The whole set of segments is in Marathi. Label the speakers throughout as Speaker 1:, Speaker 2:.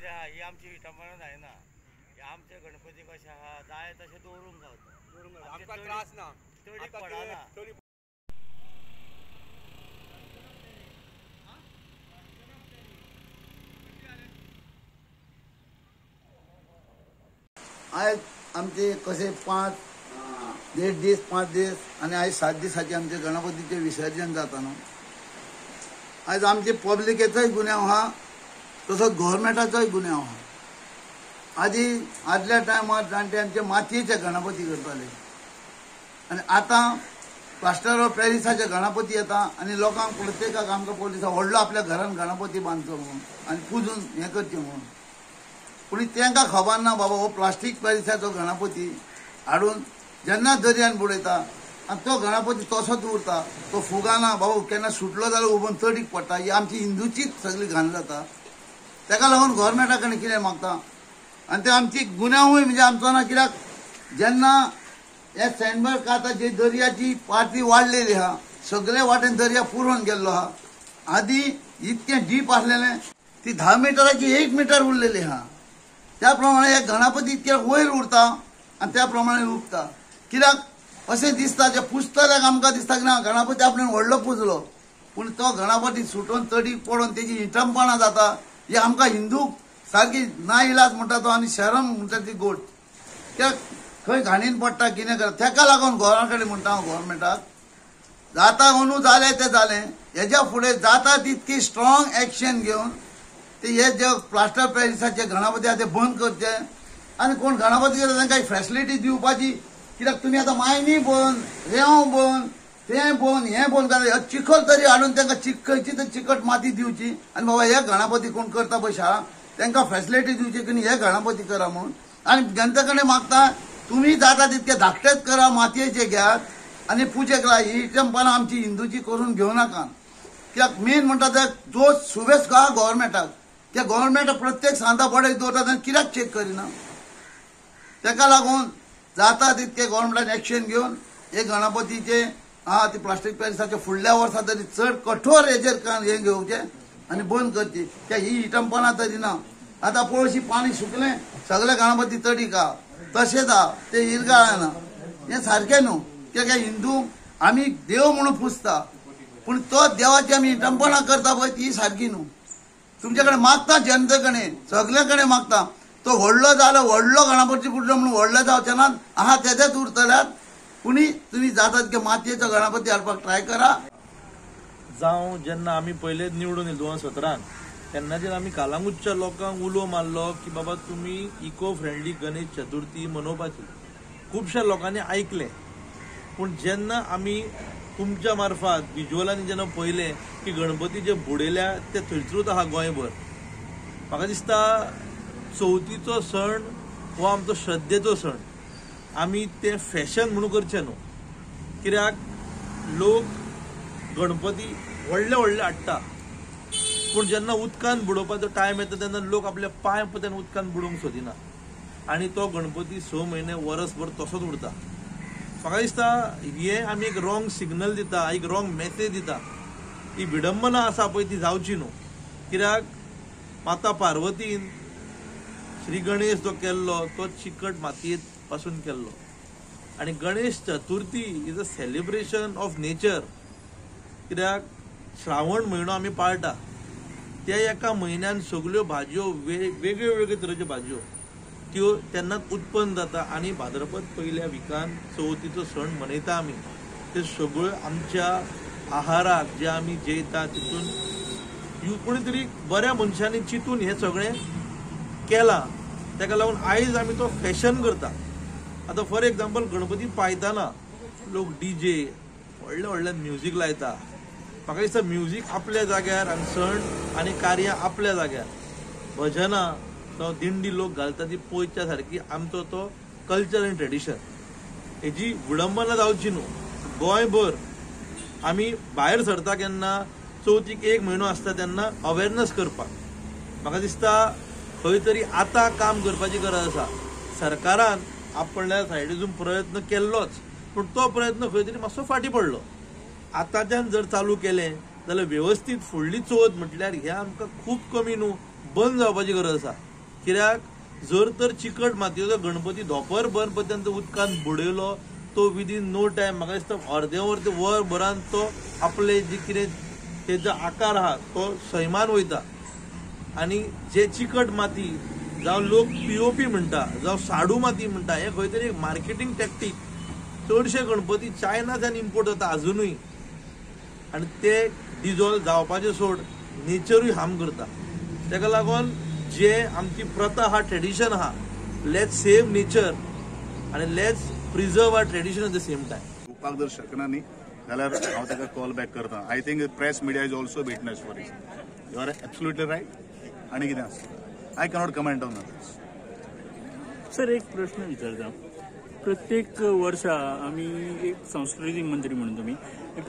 Speaker 1: कितें आहा ही आमची विटंबना जायना. आमचे गणपती कशे आहा जाय तशें दवरूंक गावता.
Speaker 2: आमकां त्रास ना,
Speaker 1: चडीक पडना.
Speaker 3: आयज आमचे कशे 1.5 दीस 5 दीस आनी आयज 7 दिसाचे आमचे गणपतीचे विसर्जन जाता न्हू. आयज आमचे पब्लिकेचोय गुन्यांव आहा तसोच गव्हर्मेंटाचोय गुन्यांव आहा. आदल्या टायमार जाणटे आमचे मातयेचे गणपती करताले आनी आतां प्लास्टर ऑफ पॅरिसाचे गणपती येता आनी लोकांक प्रत्येकाक आमकां पोलिसा व्हडलो आपल्या घरान गणपती बांदचो म्हणून आनी पुजून हें करचें म्हणून. पूण तांकां खबर ना बाबा हो प्लास्टीक पॅरिसाचो गणपती हाडून जेन्ना दर्यान बुडयता आनी तो गणपती तसोच उरता, तो फुगाना बाबा केन्ना सुटलो जाल्यार उबोन चडीक पडटा. ही आमची हिंदूचीच सगळी घाण जाता. ताका लागून गव्हर्मेंटा कडेन कितें मागता आनी ते आमची गुन्यांवूय म्हणजे आमचो ना. कित्याक जेन्ना हे सँडबर्ग आतां जे दर्याची पातळी वाडलेली आहा, सगळे वाटेन दर्या पुरोन गेल्लो आहा. आदी इतकें डीप आसलेलें ती 10 मिटराची 1 मिटर उरलेली आहा. त्या प्रमाणे हे गणपती इतके वयर उरता आनी त्या प्रमाणे उगता. कित्याक अशें दिसता जे पुजतल्याक आमकां दिसता की ना गणपती आपणें व्हडलो पुजलो, पूण तो गणपती सुटोवन चडीक पडोवन तेजी हिटमपणां जाता. ही आमकां हिंदूक सारकी ना इलाज म्हणटा तो आनी शरम म्हणटा ती गोट. कित्याक खंय घाणीन पडटा कितें करता. ताका लागून गोवोरमेंटा कडेन म्हणटा हांव गव्हर्मेंटाक जाता म्हणून जालें तें जालें. हेज्या फुडें जाता तितकी स्ट्रॉंग एक्शन घेवन ते हे जे प्लास्टर पॅरिसाचे गणपती आहा ते बंद करचे आनी कोण गणपती करता तांकां फॅसिलिटी दिवपाची. कित्याक तुमी आतां मायनी बंद, रेंव बंद, तें बंद, हें बंद करता. चिखल तरी हाडून तांकां खंयची तर चिकट माती दिवची आनी बाबा हे गणपती कोण करता पळय शाळा तांकां फॅसिलिटी दिवची की हे गणपती करा म्हणून. आनी जनते कडेन मागता तुमी जाता तितके धाकटेच करा, मातयेचे घेयात आनी पुजेक लाय. ही हिटमपणां आमची हिंदूची करून घेवं नाका. कित्याक मेन म्हणटा ते जो सुबेज आहा गव्हर्मेंटाक त्या गव्हर्मेंट प्रत्येक सांता पडत दवरता आनी कित्याक चेक करिना. ताका लागून जाता तितके गव्हर्मेंटान एक्शन घेवन हे गणपतीचे आहा ती प्लास्टीक पॅरिसाचे फुडल्या वर्सा तरी चड कठोर हेजेर हें घेवचें आनी बंद करची. कित्याक ही हिटमपणां तरी ना. आतां पळशी पाणी सुकलें सगळे गणपती चडीक आहा तशेंच आहा ते इरगाळना. हें सारकें न्हू. कित्याक हिंदू आमी देव म्हणून पुजता पूण तो देवाची आमी हिटमपणां करता पळय ती सारकी न्हू. तुमचे कडेन मागता जनते कडेन सगळे कडेन मागता तो व्हडलो जालो व्हडलो गणपती पुजलो म्हणून व्हडलो जावचें ना. आहा तेजेच उरतल्यात पूण तुमी जाता तितके मातयेचो गणपती हाडपाक ट्राय करा.
Speaker 4: जावं जेन्ना आमी पयले निवडून येयले 2017 तेन्नाचेर आमी कालांगूटच्या लोकांक उलो मारलो की बाबा तुमी इको फ्रेंडली गणेश चतुर्थी मनोवपाची. खुबश्या लोकांनी आयकलें. पूण जेन्ना आमी तुमच्या मार्फत विज्युअलांनी जेन्ना पळयलें की गणपती जे बुडयल्या ते थंयसरूच आहा गोंयभर, म्हाका दिसता चवथीचो सण हो आमचो श्रद्धेचो सण. आमी तें फॅशन म्हणून करचें न्हू. कित्याक लोक गणपती व्हडले व्हडले हाडटा पूण जेन्ना उदकान बुडोवपाचो टायम येता तेन्ना लोक आपले पांय पतेन उदकान बुडोवंक सोदिना आनी तो गणपती 6 म्हयने वर्सभर तसोच उरता. म्हाका दिसता हे आमी एक रॉंग सिग्नल दिता, एक रॉंग मॅसेज दिता. ही विडंबना आसा पळय ती जावची न्हू. कित्याक माता पार्वतीन श्री गणेश जो केल्लो तो चिकट मातयेत पासून केल्लो आनी Ganesh Chaturthi is a celebration of nature. कित्याक श्रावण म्हयनो आमी पाळटा त्या एका म्हयन्यान सगळ्यो भाजयो वेगळ्यो वेगळ्यो तरेच्यो भाजयो त्यो तेन्नाच उत्पन्न जाता आनी भाद्रपद पयल्या विकान चवथीचो सण मनयता आमी. ते सगळ्यो आमच्या आहाराक जे आमी जेयता तितून कोणी तरी बऱ्या मनशांनी चिंतून हें सगळें केलां. ताका लागून आयज आमी तो फॅशन करता. आतां फॉर एग्जाम्पल गणपती पायतना लोक डीजे व्हडले व्हडले म्युजीक लायता. म्हाका दिसता म्युजीक आपल्या जाग्यार आनी सण आनी कार्यां आपल्या जाग्यार. भजनां जावं दिंडी लोक घालता ती पळोवच्या सारकी आमचो तो कल्चर आनी ट्रेडिशन. हेजी विडंबना जावची न्हू. गोंयभर आमी भायर सरता केन्ना चवथीक 1 म्हयनो आसता तेन्ना अवेरनस करपाक. म्हाका दिसता खंय तरी आतां काम करपाची गरज आसा. सरकारान आपल्या सायडीसून प्रयत्न केल्लोच पूण तो प्रयत्न खंय तरी मातसो फाटी पडलो. आतांच्यान जर चालू केलें जाल्यार वेवस्थीत फुडली चवथ म्हटल्यार हें आमकां खूब कमी न्हू बंद जावपाची गरज आसा. कित्याक जर तर चिकट मातयेचो गणपती दोपरभर पर्यंत उदकांत बुडयलो तो विदीन नो टायम म्हाका दिसता अर्दें वर भरान तो आपले जे कितें तेजो आकार आहा तो सैमान वयता आनी जे चिकट माती जावं लोक पीओपी म्हणटा जावं साडू माती म्हणटा हे खंय तरी एक मार्केटिंग टॅक्टीक चडशे गणपती चायनाच्यान इम्पोर्ट जाता अजुनूय आनी ते डिजॉल्व जावपाचे सोड नेचरूय हार्म करता तेका लागून जे आमची प्रथा हा ट्रेडिशन आहा लेट्स सेव नेचर आनी let's preserve our tradition at the same time.
Speaker 2: उपाक जर शकना न्ही जाल्यार हांव ताका कॉल बॅक करता. I think press media is also witness for it. You are absolutely right. आनी कितें आसा I cannot comment on this.
Speaker 5: Sir एक प्रश्न विचारता. प्रत्येक वर्सा आमी एक सांस्कृतीक मंत्री म्हणून तुमी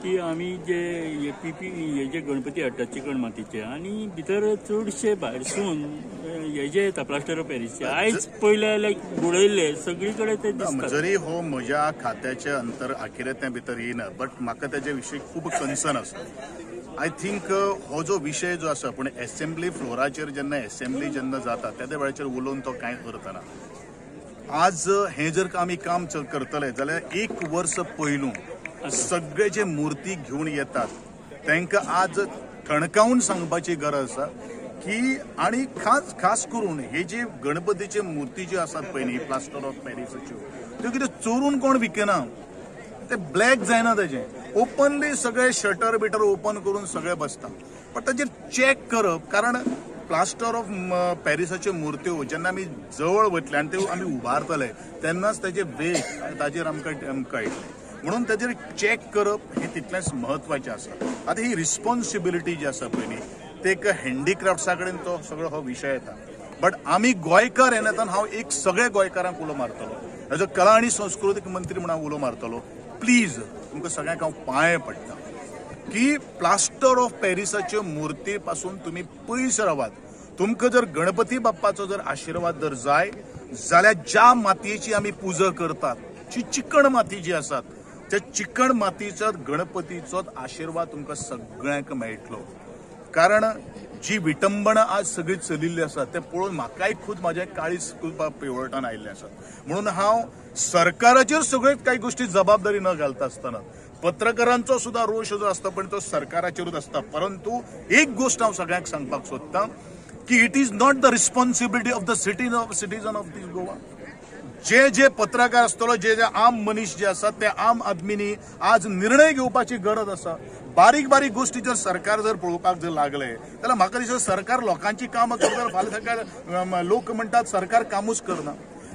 Speaker 5: की आमी जे पीपी हे जे गणपती हाडटात चिकण मातीचे आनी भितर चडशे भायरसून हे जे येता प्लास्टर ऑफ पॅरिसचे आयज पयले लायक बुडयल्ले सगळी कडेन ते दिसता.
Speaker 2: जरी हो म्हज्या खात्याचे अंतर आखिरांतल्या भितर येना बट म्हाका तेजे विशीं खूब कन्सर्न आसा. आय थिंक हो जो विशय जो आसा पूण एसेंब्ली फ्लोराचेर जेन्ना एसेंब्ली जेन्ना जाता त्या वेळाचेर उलोवन तो कांय करतना आज हे जर आमी काम करतले जाल्यार एक वर्स पयलू सगळे जे मूर्ती घेवन येतात तांकां आज ठणकावून सांगपाची गरज आसा की आनी खास करून हे जे गणपतीचे मूर्ती ज्यो आसात पळय न्ही प्लास्टर ऑफ पॅरिसाच्यो त्यो कितें चोरून कोण विकना. ते ब्लॅक जायना तेजें ओपनली सगळे शटर बिटर ओपन करून सगळे बसता. पण ताजेर चॅक करप कारण प्लास्टर ऑफ पॅरिसाच्यो मूर्त्यो जेन्ना आमी जवळ वतले आनी त्यो आमी उबारतले तेन्नाच ताजे वेग ताजेर आमकां कळटलें. म्हणून ताजेर चॅक करप हे तितलेंच म्हत्वाचें आसा. आतां ही रिस्पॉन्सिबिलिटी जी आसा पळय न्ही ते एक हँडिक्राफ्ट्सा कडेन तो सगळो हो विशय येता. बट आमी गोंयकार हे येताना हांव एक सगळे गोंयकारांक उलो मारतलो एज अ कला आनी संस्कृतीक मंत्री म्हणून हांव उलो मारतलो. प्लीज तुमकां सगळ्यांक हांव पांय पडटा की प्लास्टर ऑफ पॅरिसाच्यो मूर्ती पासून तुमी पयस रावात. तुमकां जर गणपती बाप्पाचो जर आशिर्वाद जर जाय जाल्यार ज्या मातयेची आमी पुजा करतात जी चिकण माती जी आसात त्या चिकण मातीचो गणपतीचो आशिर्वाद तुमकां सगळ्यांक मेळटलो. कारण जी विटंबना आज सगळी चलिल्ली आसा ते पळोवन म्हाकाय खूब म्हाजे काळीज पिवळटान आयिल्ले आसात. म्हणून हांव सरकाराचेर सगळ्योच कांय गोश्टी जबाबदारी न घालता आसतना पत्रकारांचो सुद्धा रोष जो आसता पण तो सरकाराचेरूच आसता. परंतु एक गोष्ट हांव सगळ्यांक सांगपाक सोदतां की it is not the responsibility of the citizen of this Goa. जे पत्रकार आसतलो जे आम मनीस जे आसात ते आम आदमींनी आज निर्णय घेवपाची गरज आसा. बारीक बारीक गोष्टी जर सरकार जर पळोवपाक जर लागले जाल्यार म्हाका दिसता सरकार लोकांची कामां करता फाल्यां सकाळ लोक म्हणटात सरकार कामूच करना.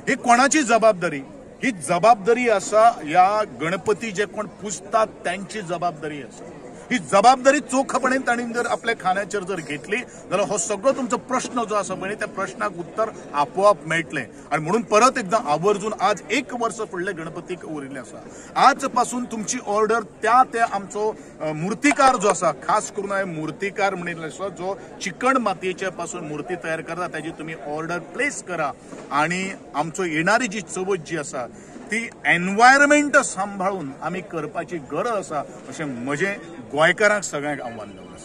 Speaker 2: ही कोणाची जबाबदारी? ही जबाबदारी आसा ह्या गणपती जे कोण पुजतात त्यांची जबाबदारी आसा. ही जबाबदारी चोखपणेन तांणी जर आपल्या खांद्याचेर जर घेतली जाल्यार हो सगळो तुमचो प्रश्न जो आसा पळय त्या प्रश्नाक उत्तर आपोआप मेळटलें. आनी म्हणून परत एकदां आवर्जून आज एक वर्स फुडले गणपतीक उरिल्लें आसा. आज पासून तुमची ऑर्डर त्या आमचो मुर्तीकार जो आसा खास करून हांवें मुर्तीकार म्हणिल्लो आसा जो चिकण मातयेचे पासून मुर्ती तयार करता ताजी तुमी ऑर्डर प्लेस करा. आनी आमचो येणारी जी चवथ जी आसा ती एनवायरमेंट सांबाळून आमी करपाची गरज आसा अशें म्हजें गोंयकारांक सगळ्यांक आव्हान दवरलें.